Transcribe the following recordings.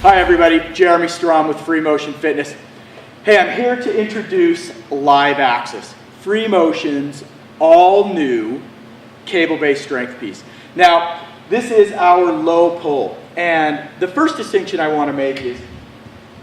Hi everybody, Jeremy Strom with FreeMotion Fitness. Hey, I'm here to introduce Live Axis, FreeMotion's all-new cable-based strength piece. Now, this is our low pull, and the first distinction I want to make is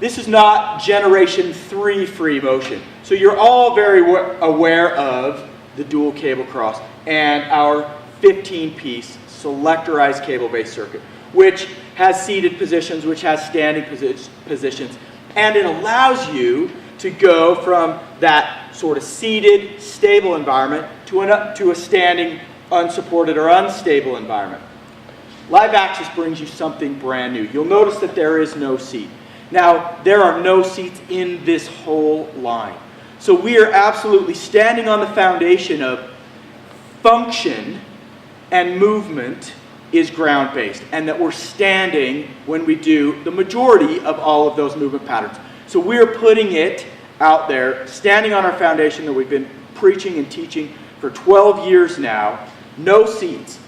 this is not Generation 3 FreeMotion. So you're all very aware of the dual cable cross and our 15-piece selectorized cable-based circuit, which has seated positions, which has standing positions, and it allows you to go from that sort of seated, stable environment to a standing, unsupported or unstable environment. Live Axis brings you something brand new. You'll notice that there is no seat. Now, there are no seats in this whole line. So we are absolutely standing on the foundation of function and movement is ground-based, and that we're standing when we do the majority of all of those movement patterns. So we're putting it out there, standing on our foundation that we've been preaching and teaching for 12 years now, no seats.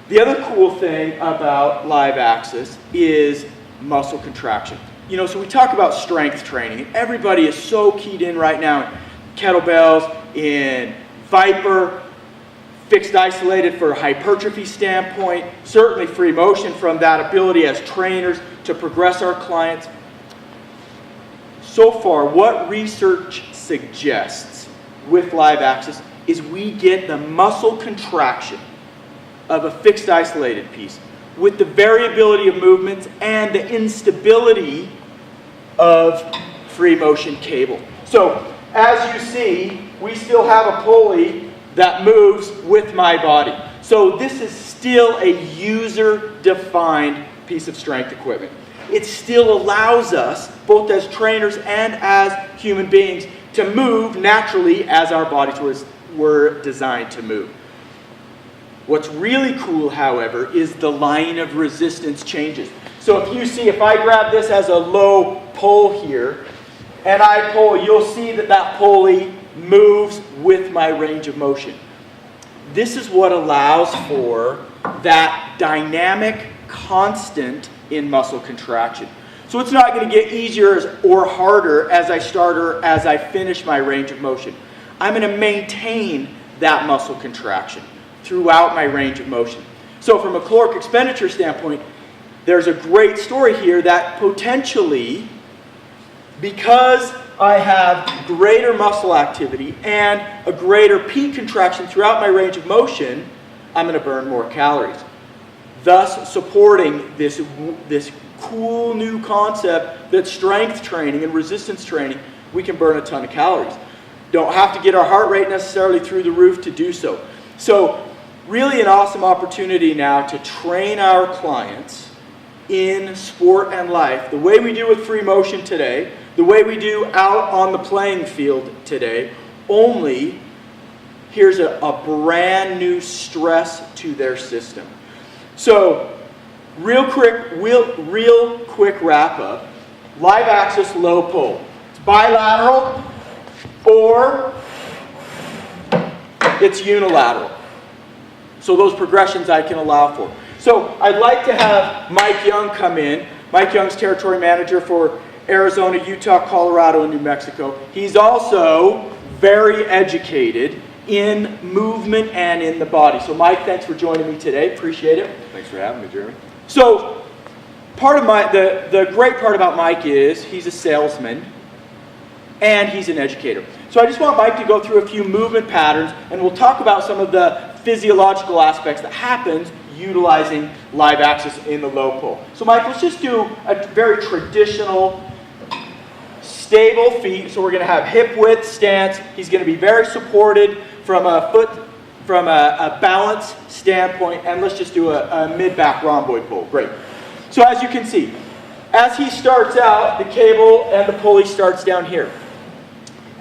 The other cool thing about Live Axis is muscle contraction. You know, so we talk about strength training, and everybody is so keyed in right now in kettlebells, in Viper, fixed isolated for a hypertrophy standpoint, certainly FreeMotion from that ability as trainers to progress our clients. So far, what research suggests with Live Axis is we get the muscle contraction of a fixed isolated piece with the variability of movements and the instability of FreeMotion cable. So as you see, we still have a pulley that moves with my body. So this is still a user-defined piece of strength equipment. It still allows us, both as trainers and as human beings, to move naturally as our bodies were designed to move. What's really cool, however, is the line of resistance changes. So if you see, if I grab this as a low pull here, and I pull, you'll see that that pulley moves with my range of motion. This is what allows for that dynamic constant in muscle contraction. So it's not going to get easier or harder as I start or as I finish my range of motion. I'm going to maintain that muscle contraction throughout my range of motion. So from a caloric expenditure standpoint, there's a great story here that potentially, because I have greater muscle activity and a greater peak contraction throughout my range of motion, I'm going to burn more calories. Thus supporting this cool new concept that strength training and resistance training, we can burn a ton of calories. Don't have to get our heart rate necessarily through the roof to do so. So really an awesome opportunity now to train our clients in sport and life the way we do with FreeMotion today, the way we do out on the playing field today, only here's a brand new stress to their system. So real quick wrap up. Live Axis low pull. It's bilateral or it's unilateral. So those progressions I can allow for. So I'd like to have Mike Young come in. Mike Young's territory manager for Arizona, Utah, Colorado, and New Mexico. He's also very educated in movement and in the body. So Mike, thanks for joining me today. Appreciate it. Thanks for having me, Jeremy. So part of the great part about Mike is he's a salesman and he's an educator. So I just want Mike to go through a few movement patterns, and we'll talk about some of the physiological aspects that happens utilizing Live Axis in the low pull. So Mike, let's just do a very traditional stable feet. So we're going to have hip width stance. He's going to be very supported from a balance standpoint, and let's just do a mid-back rhomboid pull. Great. So as you can see, as he starts out, the cable and the pulley starts down here.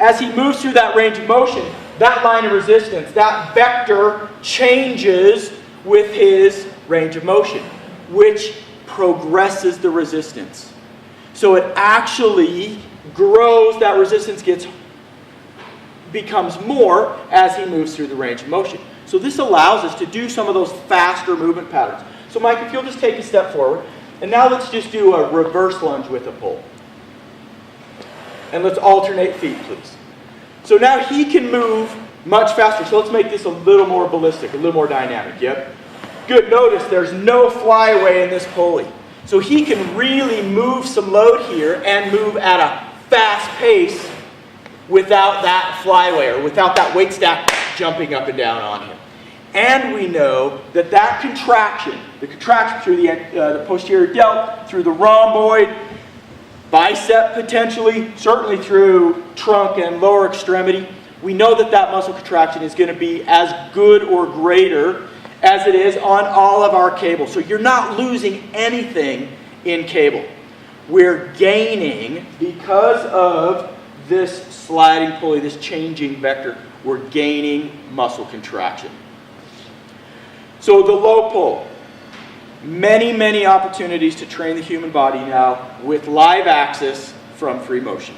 As he moves through that range of motion, that line of resistance, that vector changes with his range of motion, which progresses the resistance. So it actually grows, that resistance becomes more as he moves through the range of motion. So this allows us to do some of those faster movement patterns. So Mike, if you'll just take a step forward. And now let's just do a reverse lunge with a pull. And let's alternate feet, please. So now he can move much faster. So let's make this a little more ballistic, a little more dynamic. Yep. Good. Notice there's no flyaway in this pulley. So he can really move some load here and move at a fast pace without that flyaway or without that weight stack jumping up and down on him. And we know that that contraction, the contraction through the posterior delt, through the rhomboid, bicep potentially, certainly through trunk and lower extremity, we know that that muscle contraction is going to be as good or greater as it is on all of our cables. So you're not losing anything in cable. We're gaining because of this sliding pulley, this changing vector, we're gaining muscle contraction. So the low pull, many opportunities to train the human body now with live axis from FreeMotion.